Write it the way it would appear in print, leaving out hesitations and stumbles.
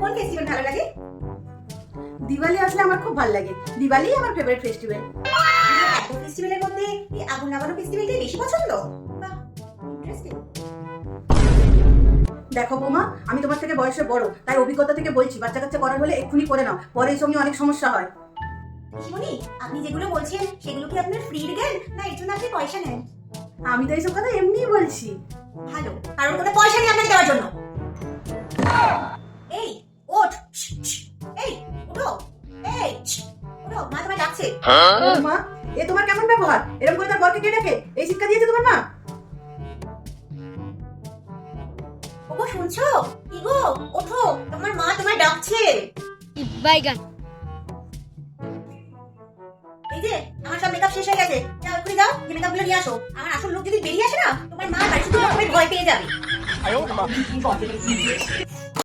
কোন ফেস্টিভ্যাল ভালো লাগে? দিওয়ালি আসলে আমার খুব ভালো লাগে। দিওয়ালি আমার ফেভারিট ফেস্টিভ্যাল। এত ফেস্টিভ্যালের মধ্যে এই আগুন লাগানো ফেস্টিভ্যালটাই বেশি পছন্দ। বাহ, ইন্টারেস্টিং। দেখো বৌমা, আমি তোমার থেকে বয়সে বড়, তাই অভিজ্ঞতা থেকে বলছি, বাচ্চা কাচ্চা করার হলে এক্ষুনি করে নাও, পরে এসব নিয়ে অনেক সমস্যা হয়। পিসিমণি, আপনি যেগুলো বলছেন সেগুলো কি আপনার ফ্রির জ্ঞান, না এর জন্য আপনি পয়সা নেন? আমি তো এইসব কথা এমনিই বলছি। ভালো, কারণ কোনো পয়সা নেই আপনাকে দেওয়ার জন্য। এই ওঠ, এই উঠো, এই উঠো, মা তোমায় ডাকছে। বৌমা, এ তোমার কেমন ব্যবহার? এরকম করে তার বরকে কে ডাকে? এই শিক্ষা দিয়েছে তোমার মা? ওগো শুনছো? কি গো, ওঠো, তোমার মা তোমায় ডাকছে। বাইগান। এই যে আমার সব মেকআপ শেষ হয়ে গেছে, যাও এক্ষুনি যাও, যে মেকআপ গুলো নিয়ে আসো। আমার আসল লোক যদি বেরিয়ে আসে না, তোমার মা বাড়ি শুধু ভয় পেয়ে যাবে।